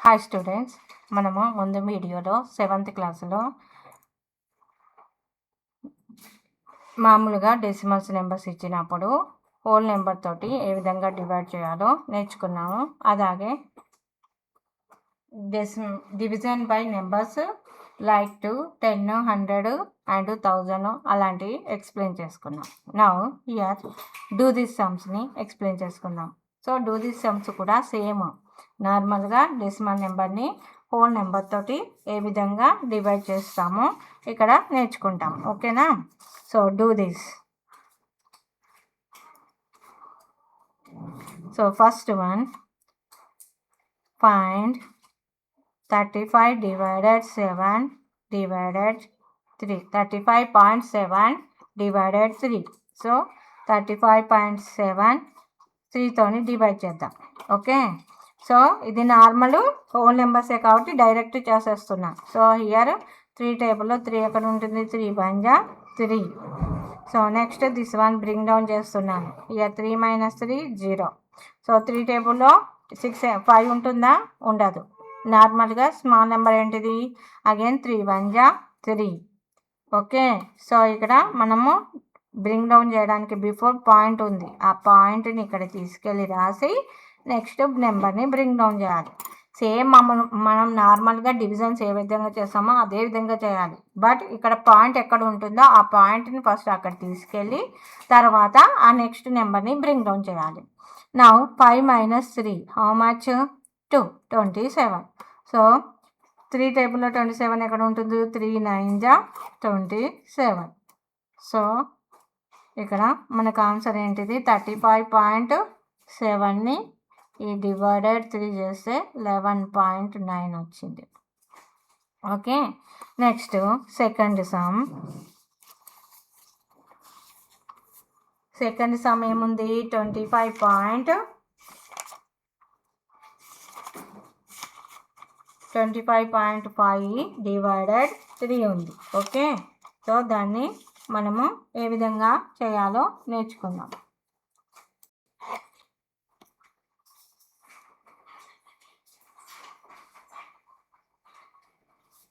Hi students, మనము ముందు వీడియోలో 7th క్లాసులో మామూలుగా డెసిమల్స్ నెంబర్స్ ఇచ్చినప్పుడు హోల్ నెంబర్ తోటి ఏ విధంగా డివైడ్ చేయాలో నేర్చుకున్నాము. అలాగే division by numbers like 2, 10, 100 and 1000 అలాంటివి ఎక్స్ప్లెయిన్ చేసుకున్నాం. నౌ హియర్ డూ దిస్ సమ్స్ని ఎక్స్ప్లెయిన్ చేసుకుందాం. సో డూ దిస్ సమ్స్ కూడా సేమ్ నార్మల్గా డెసిమల్ నెంబర్ని హోల్ నెంబర్ తోటి ఏ విధంగా డివైడ్ చేస్తామో ఇక్కడ నేర్చుకుంటాం. ఓకేనా? So do this. So first one, find 35 divided 7 divided 3. 35.7 divided 3. So 35.7 3తోని divide చేద్దాం. ఓకే, సో ఇది నార్మల్ హోల్ నెంబర్సే కాబట్టి డైరెక్ట్ చేసేస్తున్నా. సో హియర్ 3 టేబుల్లో 3 ఎక్కడ ఉంటుంది? 3 1 జా 3. So next this one bring down చేస్తున్నాను. హియర్ 3 - 3 0. సో 3 టేబుల్లో 6 5 ఉంటుందా? ఉండదు. నార్మల్గా స్మాల్ నెంబర్ ఏంటిది? అగైన్ 3 1 జా 3. ఓకే, సో ఇక్కడ మనము బ్రింగ్ డౌన్ చేయడానికి బిఫోర్ పాయింట్ ఉంది. ఆ పాయింట్ని ఇక్కడ తీసుకెళ్ళి రాసి నెక్స్ట్ నెంబర్ని బ్రింగ్ డౌన్ చేయాలి. సేమ్ మనం నార్మల్గా డివిజన్స్ ఏ విధంగా చేస్తామో అదే విధంగా చేయాలి. బట్ ఇక్కడ పాయింట్ ఎక్కడ ఉంటుందో ఆ పాయింట్ని ఫస్ట్ అక్కడ తీసుకెళ్ళి తర్వాత ఆ నెక్స్ట్ నెంబర్ని బ్రింగ్ డౌన్ చేయాలి. Now 5 - 3 how much? 2 27. సో 3 టేబుల్లో 27 ఎక్కడ ఉంటుంది? 3 9 జా 27. సో ఇక్కడ మనకు ఆన్సర్ ఏంటిది? 35.7ని ఈ డివైడెడ్ 3 చేస్తే 11.9 వచ్చింది. Okay, next second some. Second some ఏముంది? 25.5 డివైడెడ్ 3 ఉంది. ఓకే, సో దాన్ని మనము ఏ విధంగా చేయాలో నేర్చుకుందాం.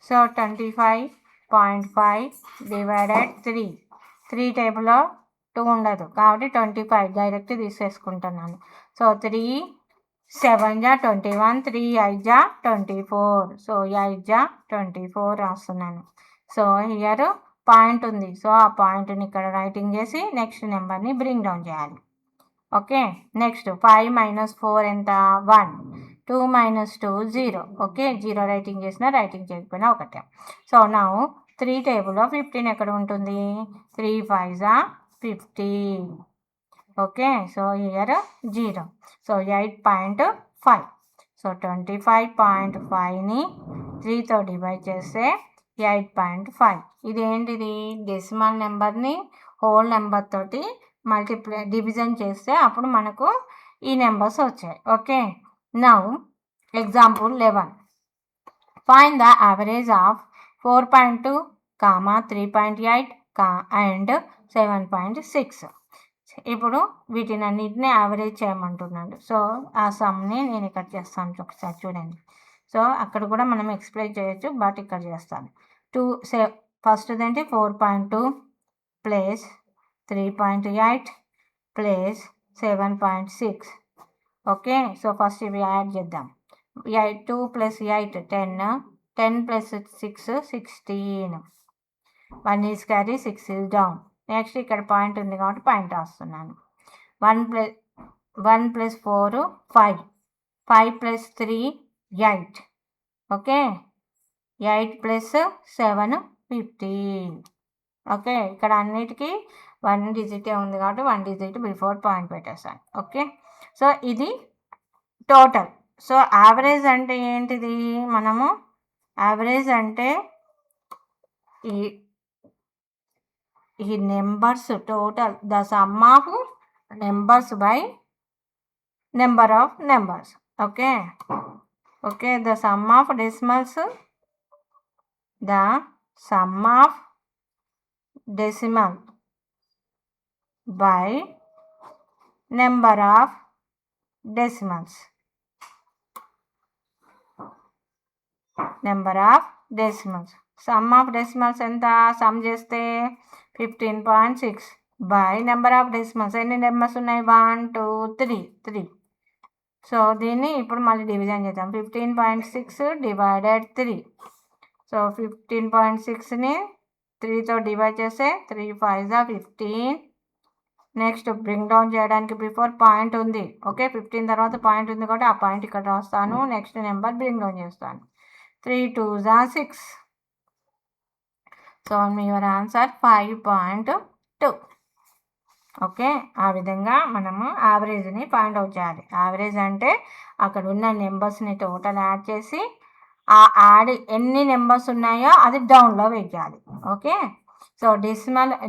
So 25.5 divided 3. 3 టేబుల్లో 2 ఉండదు కాబట్టి 25 డైరెక్ట్ తీసేసుకుంటున్నాను. సో 3 7 జా 21, 3 8 జా 24. సో 8 జా 24 రాస్తున్నాను. సో హియర్ పాయింట్ ఉంది. సో ఆ పాయింట్ని ఇక్కడ రైటింగ్ చేసి నెక్స్ట్ నెంబర్ని బ్రింగ్ డౌన్ చేయాలి. ఓకే, నెక్స్ట్ 5 - 4 ఎంత? 1. 2 - 2 0. ఓకే, 0 రైటింగ్ చేసినా రైటింగ్ చేయకపోయినా ఒకటే. సో నా 3 టేబుల్లో 15 ఎక్కడ ఉంటుంది? 3 5 జా 15. Okay, so here 0. So 8.5. So 25.5ని 3తో డివైడ్ చేస్తే 8.5. ఇది ఏంటిది? డెసిమల్ నెంబర్ని హోల్ నెంబర్ తోటి డివిజన్ చేస్తే అప్పుడు మనకు ఈ నెంబర్స్ వచ్చాయి. Okay, now example 11. Find the average of 4.2, 3.8 and 7.6. ఇప్పుడు వీటినన్నిటిని యావరేజ్ చేయమంటున్నాడు. సో ఆ సమ్ని నేను ఇక్కడ చేస్తాను, ఒకసారి చూడండి. సో అక్కడ కూడా మనం ఎక్స్ప్లెయిన్ చేయొచ్చు, బట్ ఇక్కడ చేస్తాను. ఫస్ట్ ఏంటి? 4.2 plus 3.8 plus 7.6. Okay, so first ఇవి యాడ్ చేద్దాం. 2 + 8 10, 10 + 6 16. 1 is carry, 6 is down. Next ఇక్కడ పాయింట్ ఉంది కాబట్టి పాయింట్ రాస్తున్నాను. 1 + 4 5, 5 + 3 8. ఓకే, 8 + 7 15. ఓకే, ఇక్కడ అన్నిటికీ 1 డిజిటే ఉంది కాబట్టి 1 డిజిట్ బిఫోర్ పాయింట్ పెట్టేస్తాను. ఓకే, సో ఇది టోటల్. సో యావరేజ్ అంటే ఏంటిది? మనము యావరేజ్ అంటే ఈ numbers total, the sum of numbers by number of numbers. Okay, okay, the sum of decimals, the sum of decimal by number of decimals. Number of decimals. Some of decimals ఎంత? Some చేస్తే 15.6 by number of decimals. ఎన్ని numbers ఉన్నాయి? 1 2 3. So దీన్ని ఇప్పుడు మళ్ళీ division చేద్దాం. 15.6 divided 3. So 15.6ని 3తో divide చేస్తే 3 5 15. Next bring down చేయడానికి బిఫోర్ పాయింట్ ఉంది. ఓకే, 15 తర్వాత పాయింట్ ఉంది కాబట్టి ఆ పాయింట్ ఇక్కడ రాస్తాను. నెక్స్ట్ నెంబర్ బ్రింగ్ డౌన్ చేస్తాను. 3 2 6. So your answer 5.2. ఓకే, ఆ విధంగా మనము యావరేజ్ని ఫైండ్ అవుట్ చేయాలి. యావరేజ్ అంటే అక్కడ ఉన్న నెంబర్స్ని టోటల్ యాడ్ చేసి ఆ యాడ్ ఎన్ని నెంబర్స్ ఉన్నాయో అది డౌన్లో వేయాలి. Okay, so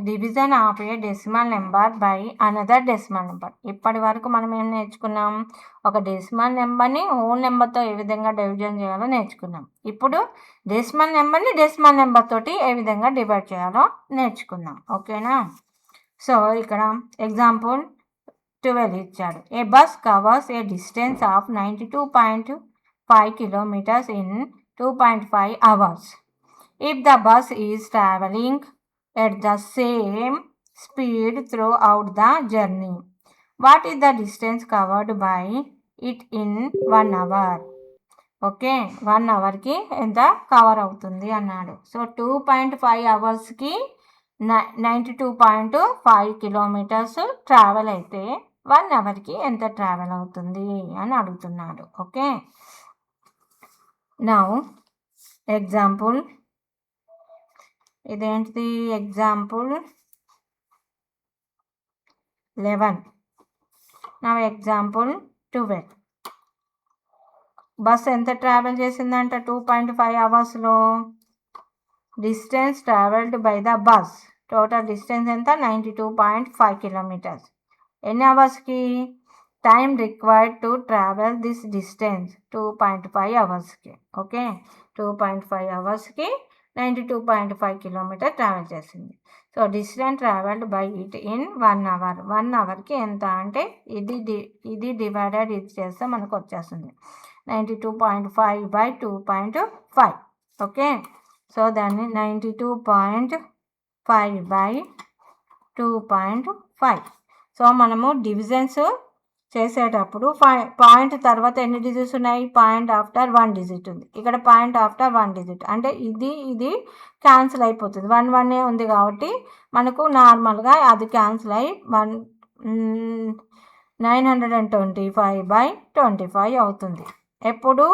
division of A decimal number by another decimal number. ఇప్పటి వరకు మనం ఏం నేర్చుకున్నాం? ఒక డెసిమల్ నెంబర్ని హోల్ నెంబర్తో ఏ విధంగా డివిజన్ చేయాలో నేర్చుకున్నాం. ఇప్పుడు డెసిమల్ నెంబర్ని డెసిమల్ నెంబర్ తోటి ఏ విధంగా డివైడ్ చేయాలో నేర్చుకున్నాం. ఓకేనా? సో ఇక్కడ ఎగ్జాంపుల్ 12 ఇచ్చాడు. A bus covers a distance of 92.5 kilometers in 2.5 hours. If the bus is traveling at the same speed throughout the journey, what is the distance covered by it in 1 hour? Okay, 1 అవర్కి ఎంత cover అవుతుంది అన్నాడు. So 2.5 అవర్స్కి 92.5 kilometres travel అయితే 1 అవర్కి ఎంత travel అవుతుంది అని అడుగుతున్నాడు. ఓకే, నౌ ఎగ్జాంపుల్ ఇదేంటిది? ఎగ్జాంపుల్ 11. Now example 12. బస్ ఎంత ట్రావెల్ చేసిందంట 2.5 అవర్స్లో? Distance travelled by the bus, total distance ఎంత? 92.5 kilometers. ఎన్ని అవర్స్కి? Time required to travel this distance 2.5 అవర్స్కి. ఓకే, 2.5 అవర్స్కి 92.5 kilometers ట్రావెల్ చేసింది. So distance travelled by it in 1 hour. 1 అవర్కి ఎంత అంటే ఇది డివైడెడ్ ఇది చేస్తే మనకు వచ్చేస్తుంది 92.5 బై 2.5. ఓకే, సో దాన్ని 92.5 బై 2.5. సో మనము డివిజన్స్ చేసేటప్పుడు పాయింట్ తర్వాత ఎన్ని డిజిట్స్ ఉన్నాయి? పాయింట్ ఆఫ్టర్ 1 డిజిట్ ఉంది. ఇక్కడ పాయింట్ ఆఫ్టర్ 1 డిజిట్ అంటే ఇది క్యాన్సిల్ అయిపోతుంది. 1 1 ఉంది కాబట్టి మనకు నార్మల్గా అది క్యాన్సిల్ అయ్యి 925 బై 25 అవుతుంది. ఎప్పుడు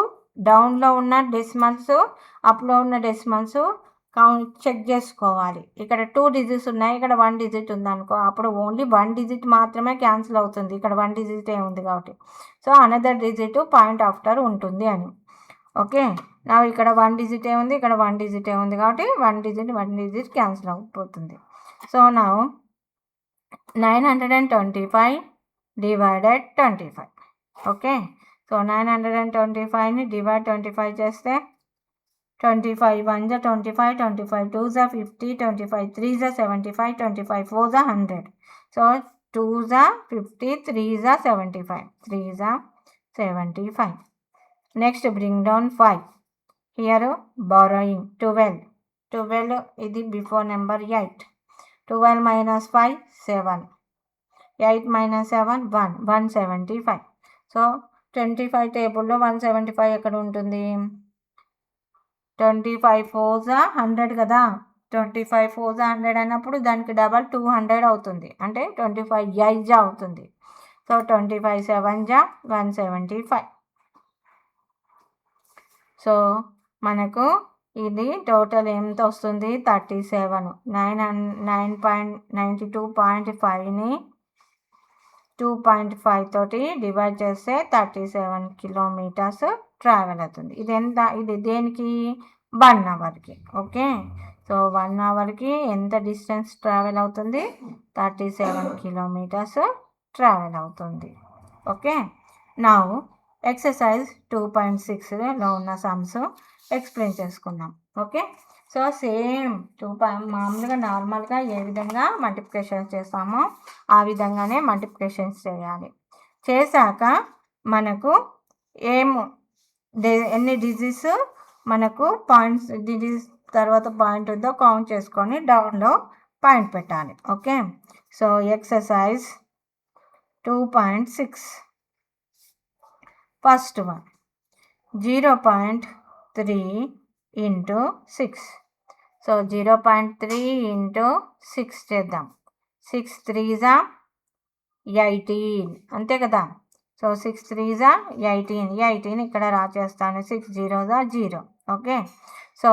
డౌన్లో ఉన్న డెసిమల్స్ అప్లో ఉన్న డెసిమల్స్ చెక్ చేసుకోవాలి. ఇక్కడ 2 డిజిట్స్ ఉన్నాయి, ఇక్కడ 1 డిజిట్ ఉందనుకో, అప్పుడు ఓన్లీ 1 డిజిట్ మాత్రమే క్యాన్సిల్ అవుతుంది. ఇక్కడ 1 డిజిట్ ఉంది కాబట్టి. So another digit point after ఉంటుంది అని. ఓకే, నా ఇక్కడ 1 డిజిట్ ఉంది, ఇక్కడ 1 డిజిట్ ఉంది కాబట్టి 1 డిజిట్ క్యాన్సిల్ అయిపోతుంది. సో నా 925 డివైడెడ్ 25. ఓకే, సో 925ని డివైడ్ 25 చేస్తే 25 1 25, 25 2 50, 25 3 75, 25 4 100. So 2 50, 3 75, 3 75. Next bring down 5. Here borrowing 12 ఇది before number 8. 12 minus 5 7, 8 minus 7 1, 175. So 25 టేబుల్లో 175 ఎక్కడ ఉంటుంది? 25 4 100 కదా. 25 4 100 అన్నప్పుడు దానికి డబల్ 200 అవుతుంది, అంటే 25 8 అవుతుంది. సో 25 7 175. సో మనకు ఇది టోటల్ ఎంత వస్తుంది? 37. 9.92.5ని 2.5 తోటి డివైడ్ చేస్తే 37 కిలోమీటర్స్ ట్రావెల్ అవుతుంది. ఇది ఎంత? ఇది దేనికి? 1 అవర్కి. ఓకే, సో 1 అవర్కి ఎంత డిస్టెన్స్ ట్రావెల్ అవుతుంది? 37 కిలోమీటర్స్ ట్రావెల్ అవుతుంది. ఓకే, నౌ ఎక్సర్సైజ్ 2.6లో ఉన్న సమ్స్ ఎక్స్ప్లెయిన్ చేసుకుందాం. ఓకే, సో సేమ్ మామూలుగా నార్మల్గా ఏ విధంగా మల్టిప్లికేషన్స్ చేస్తామో ఆ విధంగానే మల్టిప్లికేషన్స్ చేయాలి. చేశాక మనకు ఎన్ని డిజిట్స్ మనకు పాయింట్స్ ఇది తర్వాత పాయింట్ ఉందో కౌంట్ చేసుకొని డౌన్లో పాయింట్ పెట్టాలి. Okay, so exercise 2.6 first one 0.3 into 6. So 0.3 into 6 చేద్దాం. 6 3s 18 అంతే కదా. సో 6 3s 18 ఇక్కడ రాసేస్తాను. 6 0s 0. ఓకే, సో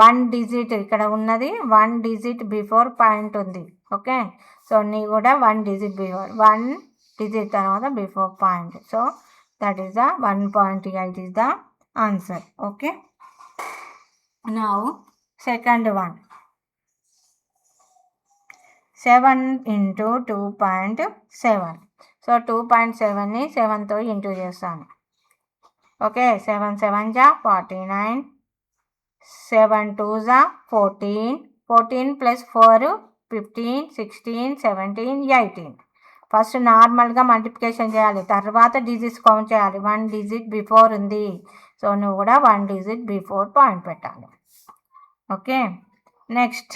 1 డిజిట్ ఇక్కడ ఉన్నది, 1 డిజిట్ బిఫోర్ పాయింట్ ఉంది. ఓకే, సో నీ కూడా 1 డిజిట్ బిఫోర్, 1 డిజిట్ తర్వాత before point. So that is the 1.8 is the answer. Okay, now second one 7 into 2.7. So 2.7ని 7తో into చేస్తాను. Okay, 7 7 49, 7 2s 14, 14 plus 4 15, 16, 17, 18. ఫస్ట్ నార్మల్గా multiplication చేయాలి, తర్వాత డిజిట్స్ కౌంట్ చేయాలి. 1 digit before ఉంది, సో నువ్వు కూడా 1 డిజిట్ బిఫోర్ పాయింట్ పెట్టాలి. Okay, next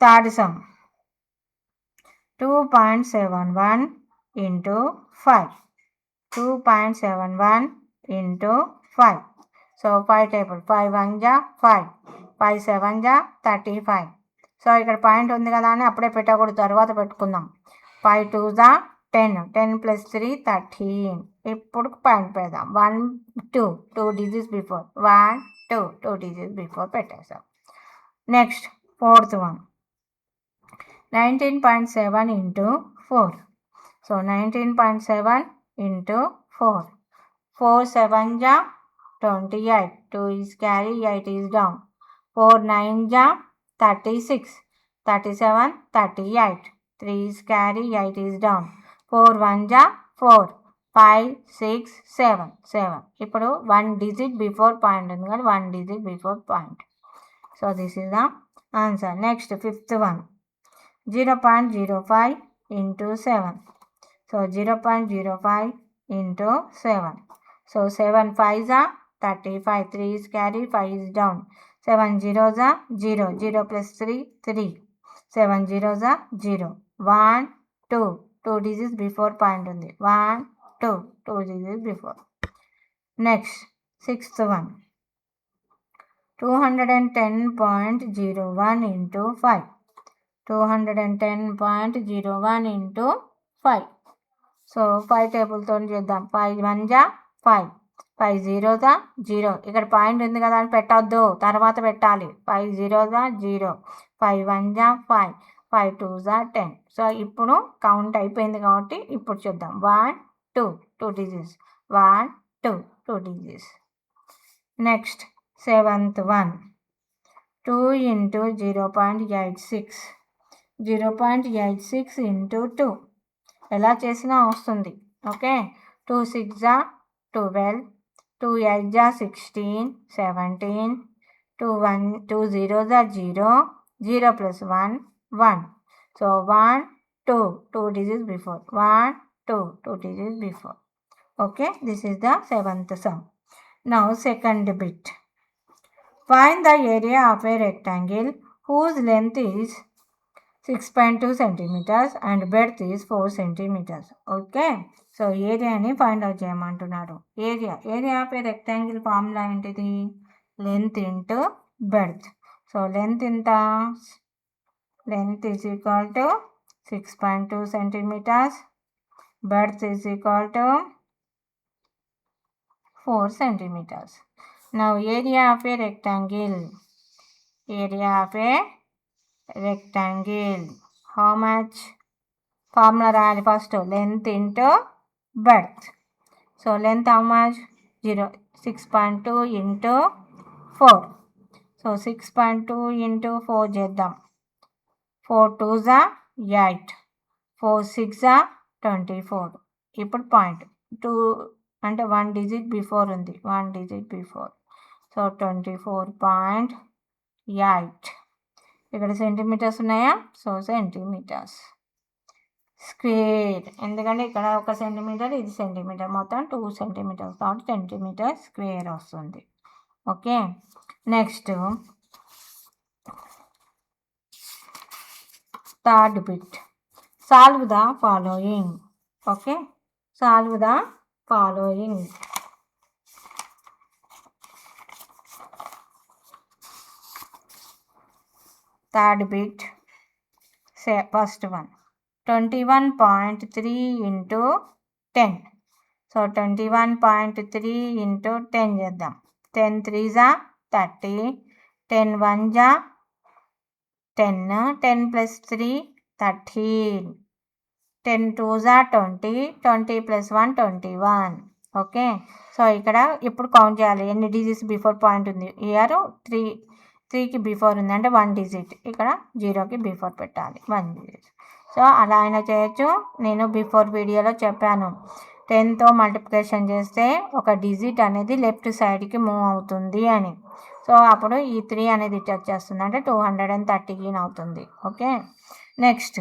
third sum 2.71 into 5. 2.71 into 5. So 5 table 5 1 5, 5 7 35. So ఇక్కడ పాయింట్ ఉంది కదా అని అప్పుడే పెట్టకూడదు, తర్వాత పెట్టుకుందాం. 5 2s 10, 10 plus 3 13. ఇప్పుడు పాయింట్ పెడదాం. 1 2 2 డిజిట్స్ బిఫోర్, 1 2 2 డిజిట్స్ బిఫోర్ పెట్టేసాం. Next fourth one 19.7 into 4. So 19.7 into 4. 4 7 28, 2 is carry, 8 is down. 4 9 36, 37 38, 3 is carry, 8 is down. 4 1 4, 5 6 7 7. ఇప్పుడు 1 డిజిట్ బిఫోర్ పాయింట్ ఉంది కదా, 1 digit before point. So this is the answer. Next fifth one 0.05 into 7. So 0.05 into 7. So 7 5s 35, 3 is carry, 5 is down. 7 0s 0, 0 plus 3 3, 7 0s 0. 1 2 2 digits before point ఉంది. 1 2 2 digits before. Next sixth one 210.01 into 5. 210.01 into 5. So 5 టేబుల్తో చేద్దాం. 5 1 5, 5 0s 0. ఇక్కడ point ఉంది కదా అని పెట్టద్దు, తర్వాత పెట్టాలి. 5 0s 0, 5 1 5, 5 2s 10. So ఇప్పుడు కౌంట్ అయిపోయింది కాబట్టి ఇప్పుడు చూద్దాం. 1 2 2 digits, 1 2 2 digits. Next seventh one 2 into 0.86. 0.86 into 2 ఎలా చేసినా వస్తుంది. Okay, 2 6 12, 2 8 16, 17, 2 0s 0, 0 plus 1 1. So 1 2 2 digits before, 1 2 2 digits before. Okay, this is the seventh sum. Now second bit. Find the area of a rectangle whose length is 6.2 centimeters and breadth is 4 centimeters. Okay, so ఏరియాని find out చేయమంటున్నారు. Area of a rectangle formula ఏంటిది? Length into breadth. So length ఇంత, length is equal to 6.2 centimeters, breadth is equal to 4 centimeters. Now area of a rectangle, how much? Formula రాయాలి first. Length into breadth. So length how much? 6.2 into 4. So 6.2 into 4 చేద్దాం. 4 2s 8, 4 6 24. ఇప్పుడు point 2 అంటే 1 digit before ఉంది, 1 digit before. So 24.8. ఇక్కడ centimetres ఉన్నాయా? So centimetres square, ఎందుకంటే ఇక్కడ 1 centimetre, ఇది సెంటీమీటర్, మొత్తం 2 సెంటీమీటర్స్ కాబట్టి సెంటీమీటర్ స్క్వేర్ వస్తుంది. Okay, next third bit, solve the following. Okay, solve the following. Third bit, first one 21.3 into 10. So 21.3 into 10 చేద్దాం. 10 3s 30, 10 1s 10, 10 plus 3 13, 10 2s 20, 20 plus 1 21. Okay, so ఇక్కడ ఇప్పుడు count చేయాలి ఎన్ని digits before point ఉంది. Year 3కి before ఉంది అంటే 1 digit, ఇక్కడ 0కి బిఫోర్ పెట్టాలి 1 డిజిట్. సో అలా అయినా చేయొచ్చు. నేను బిఫోర్ వీడియోలో చెప్పాను 10తో మల్టిప్లికేషన్ చేస్తే ఒక డిజిట్ అనేది లెఫ్ట్ సైడ్కి మూవ్ అవుతుంది అని. సో అప్పుడు ఈ 3 అనేది ఇటు వచ్చేస్తుంది అంటే 213 అవుతుంది. Okay, next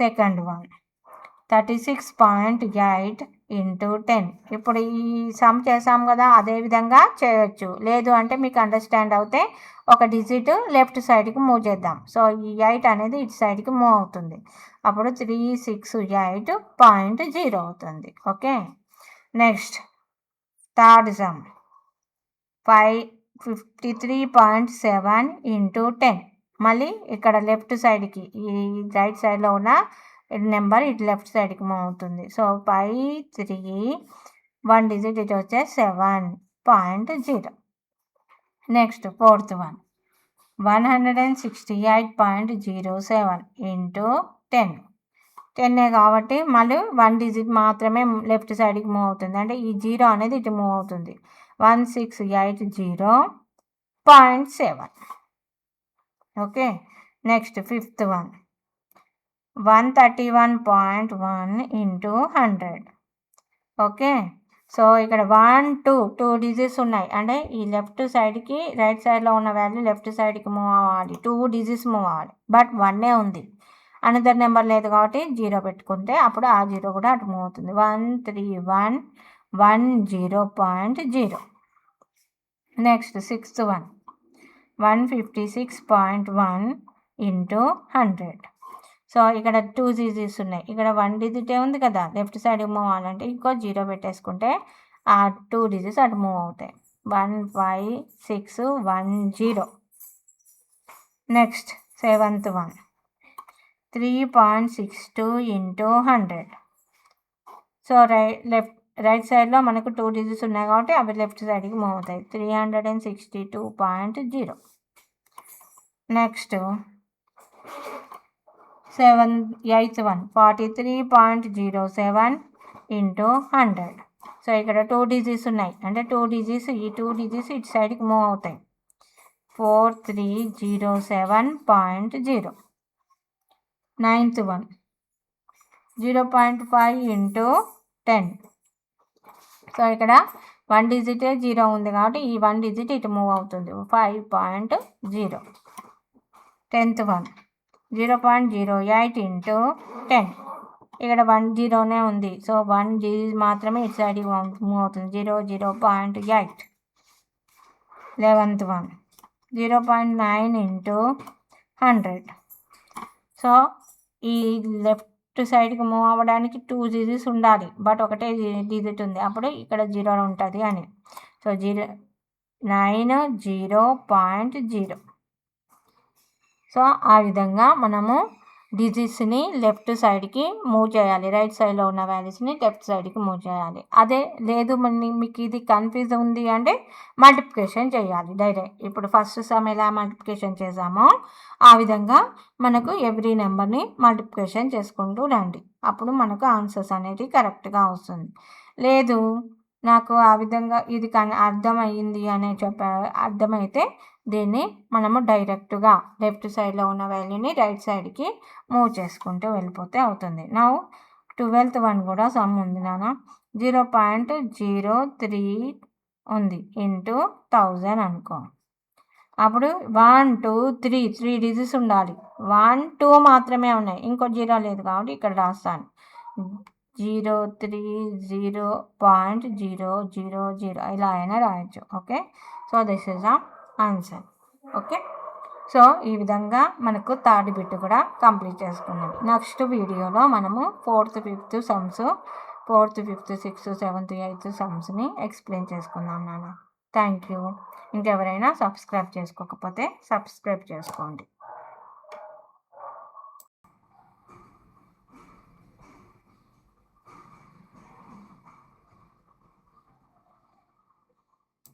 second one 36.8 into 10. ఇప్పుడు ఈ సమ్ చేసాం కదా, అదేవిధంగా చేయొచ్చు. లేదు అంటే మీకు అండర్స్టాండ్ అవుతే ఒక డిజిట్ లెఫ్ట్ సైడ్కి మూవ్ చేద్దాం. సో ఈ 8 అనేది ఇటు సైడ్కి మూవ్ అవుతుంది. అప్పుడు 368.0 అవుతుంది. Okay, next third sum 553.7 into 10. మళ్ళీ ఇక్కడ లెఫ్ట్ సైడ్కి ఈ రైట్ సైడ్లో ఉన్న నెంబర్ ఇటు లెఫ్ట్ సైడ్కి మూవ్ అవుతుంది. సో 5 3 1 డిజిట్ ఇటు వచ్చే 7.0. Next fourth one 168.07 into 10. 10 కాబట్టి మళ్ళీ 1 డిజిట్ మాత్రమే లెఫ్ట్ సైడ్కి మూవ్ అవుతుంది అంటే ఈ 0 అనేది ఇటు మూవ్ అవుతుంది. 1680.7. Okay, next fifth one 131.1 into 100. Okay, so ఇక్కడ 1 2 డిజిట్స్ ఉన్నాయి అంటే ఈ లెఫ్ట్ సైడ్కి రైట్ సైడ్లో ఉన్న వాల్యూ లెఫ్ట్ సైడ్కి మూవ్ అవ్వాలి, 2 డిజిట్స్ మూవ్ అవ్వాలి. బట్ 1 ఉంది, అనదర్ నెంబర్ లేదు కాబట్టి 0 పెట్టుకుంటే అప్పుడు ఆ 0 కూడా అటు మూవ్ అవుతుంది. 13110.0. Next sixth one 156.1 into 100. So ఇక్కడ 2 డిజిట్స్ ఉన్నాయి, ఇక్కడ 1 డిజిటే ఉంది కదా, లెఫ్ట్ సైడ్ మూవ్ అవ్వాలంటే ఇంకో 0 పెట్టేసుకుంటే ఆ 2 డిజిట్స్ అటు మూవ్ అవుతాయి. 15610. Next seventh one 3.62 into 100. So right సైడ్లో మనకు 2 డిజిట్స్ ఉన్నాయి కాబట్టి అవి లెఫ్ట్ సైడ్కి మూవ్ అవుతాయి. 362.0. Next eighth one 43.07 into 100. So ఇక్కడ 2 డిజిట్స్ ఉన్నాయి అంటే 2 డిజిట్స్ ఈ 2 డిజిట్స్ ఇటు సైడ్కి మూవ్ అవుతాయి. 4307.0. Ninth one 0.5 into 10. సో ఇక్కడ 1 డిజిటే 0 ఉంది కాబట్టి ఈ 1 డిజిట్ ఇటు మూవ్ అవుతుంది. 5.0. 10th one 0.08 into 10. ఇక్కడ 1 0నే ఉంది, సో 1 డిజిట్ మాత్రమే ఇటు సైడ్కి మూవ్ అవుతుంది. 0.8. 11th one 0.9 into 100. సో ఈ లెఫ్ట్ సైడ్కి మూవ్ అవ్వడానికి 2 డిజిట్స్ ఉండాలి, బట్ ఒకటే డిజిట్ ఉంది, అప్పుడు ఇక్కడ 0 ఉంటుంది అని. సో 0.0. సో ఆ విధంగా మనము డిజిట్స్ని లెఫ్ట్ సైడ్కి మూవ్ చేయాలి, రైట్ సైడ్లో ఉన్న వాల్యూస్ని లెఫ్ట్ సైడ్కి మూవ్ చేయాలి. అదే లేదు మీకు ఇది కన్ఫ్యూజ్ ఉంది అంటే మల్టిప్లికేషన్ చేయాలి డైరెక్ట్. ఇప్పుడు ఫస్ట్ సమ్ ఎలా మల్టిప్లికేషన్ చేసామో ఆ విధంగా మనకు ఎవ్రీ నెంబర్ని మల్టిప్లికేషన్ చేసుకుంటూ రండి, అప్పుడు మనకు ఆన్సర్స్ అనేది కరెక్ట్గా వస్తుంది. లేదు నాకు ఆ విధంగా ఇది అర్థమయ్యింది అని అర్థమైతే దీన్ని మనము డైరెక్ట్గా లెఫ్ట్ సైడ్లో ఉన్న వాల్యూని రైట్ సైడ్కి మూవ్ చేసుకుంటూ వెళ్ళిపోతే అవుతుంది. నా 12th వన్ కూడా సమ్ ఉంది నాన్న. 0.03 ఉంది into 1000 అనుకో. అప్పుడు 1 2 3 డిజిట్స్ ఉండాలి, 1 2 మాత్రమే ఉన్నాయి, ఇంకో 0 లేదు కాబట్టి ఇక్కడ రాస్తాను. 0.000 ఇలా అయినా రాయొచ్చు. Okay, so this is the answer. Okay, so ఈ విధంగా మనకు థర్డ్ బిట్ కూడా కంప్లీట్ చేసుకున్నాం. నెక్స్ట్ వీడియోలో మనము 4th 5th sums, 4th 5th 6th 7th 8th సమ్స్ని explain చేసుకుందాం నాన్న. Thank you. ఇంకెవరైనా సబ్స్క్రైబ్ చేసుకోకపోతే సబ్స్క్రైబ్ చేసుకోండి.